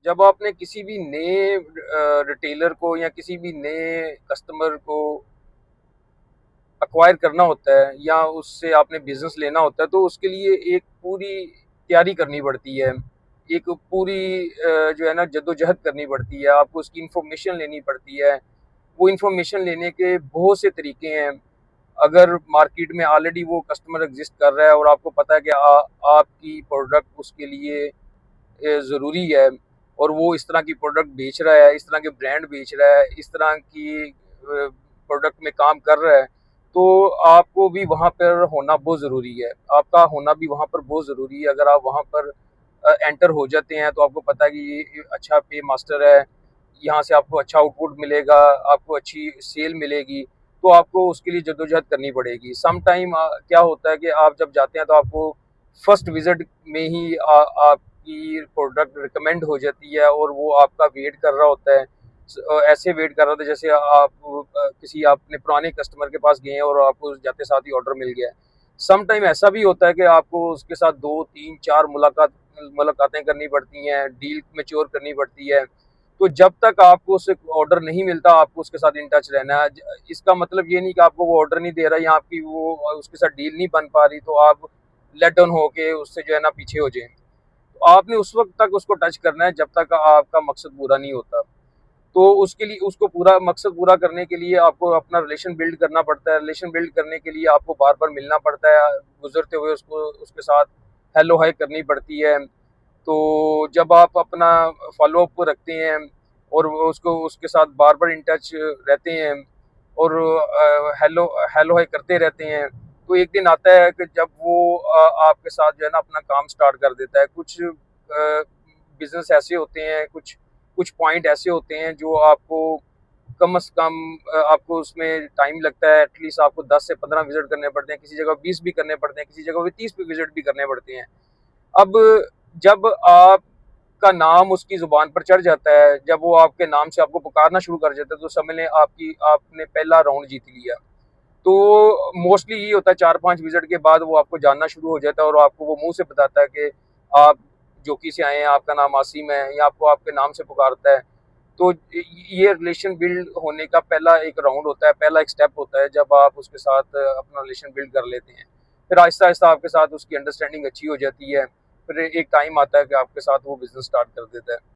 जब आपने किसी भी नए रिटेलर को या किसी भी नए कस्टमर को एक्वायर करना होता है या उससे आपने बिज़नेस लेना होता है, तो उसके लिए एक पूरी तैयारी करनी पड़ती है। एक पूरी जो है ना जद्दोजहद करनी पड़ती है, आपको उसकी इन्फॉर्मेशन लेनी पड़ती है। वो इन्फॉर्मेशन लेने के बहुत से तरीके हैं। अगर मार्केट में ऑलरेडी वो कस्टमर एग्ज़िस्ट कर रहा है और आपको पता है कि आपकी प्रोडक्ट उसके लिए ज़रूरी है और वो इस तरह की प्रोडक्ट बेच रहा है, इस तरह के ब्रांड बेच रहा है, इस तरह की प्रोडक्ट में काम कर रहा है, तो आपको भी वहाँ पर होना बहुत ज़रूरी है। आपका होना भी वहाँ पर बहुत ज़रूरी है। अगर आप वहाँ पर एंटर हो जाते हैं तो आपको पता है कि ये अच्छा पे मास्टर है, यहाँ से आपको अच्छा आउटपुट मिलेगा, आपको अच्छी सेल मिलेगी, तो आपको उसके लिए जद्दोजहद करनी पड़ेगी। सम टाइम क्या होता है कि आप जब जाते हैं तो आपको फर्स्ट विज़िट में ही आपकी प्रोडक्ट रिकमेंड हो जाती है और वो आपका वेट कर रहा होता है। ऐसे वेट कर रहा था जैसे आप किसी आपने पुराने कस्टमर के पास गए हैं और आपको जाते साथ ही ऑर्डर मिल गया है। सम टाइम ऐसा भी होता है कि आपको उसके साथ 2, 3, 4 मुलाकातें करनी पड़ती हैं, डील मैच्योर करनी पड़ती है। तो जब तक आपको उससे ऑर्डर नहीं मिलता, आपको उसके साथ इन टच रहना है। इसका मतलब ये नहीं कि आपको वो ऑर्डर नहीं दे रहा या आपकी वो उसके साथ डील नहीं बन पा रही, तो आप लेट डाउन होके उससे जो है ना पीछे हो जाएँ। तो आपने उस वक़्त तक उसको टच करना है जब तक आपका मकसद पूरा नहीं होता। तो उसके लिए उसको पूरा मकसद पूरा करने के लिए आपको अपना रिलेशन बिल्ड करना पड़ता है। रिलेशन बिल्ड करने के लिए आपको बार-बार मिलना पड़ता है, गुज़रते हुए उसको उसके साथ हेलो हाय करनी पड़ती है। तो जब आप अपना फ़ॉलो-अप रखते हैं और वो उसको उसके साथ बार-बार इन टच रहते हैं और हेलो हेलो हाय करते रहते हैं, तो एक दिन आता है कि जब वो आपके साथ जो है ना अपना काम स्टार्ट कर देता है। कुछ बिज़नेस ऐसे होते हैं, कुछ कुछ पॉइंट ऐसे होते हैं जो आपको कम से कम आपको उसमें टाइम लगता है। एटलीस्ट आपको 10 से 15 विज़िट करने पड़ते हैं, किसी जगह 20 भी करने पड़ते हैं, किसी जगह पे 30 भी विज़िट भी करने पड़ते हैं। अब जब आपका नाम उसकी ज़ुबान पर चढ़ जाता है, जब वो आपके नाम से आपको पुकारना शुरू कर देता है, तो समझ लें आपने पहला राउंड जीत लिया। तो मोस्टली यही होता है 4-5 विज़िट के बाद वो आपको जानना शुरू हो जाता है और आपको वो मुँह से बताता है कि आप जोकी से आए हैं, आपका नाम आसिम है या आपको आपके नाम से पुकारता है। तो ये रिलेशन बिल्ड होने का पहला एक राउंड होता है, पहला एक स्टेप होता है जब आप उसके साथ अपना रिलेशन बिल्ड कर लेते हैं। फिर आहिस्ता-आहिस्ता आपके साथ उसकी अंडरस्टैंडिंग अच्छी हो जाती है। फिर एक टाइम आता है कि आपके साथ वो बिज़नेस स्टार्ट कर देता है।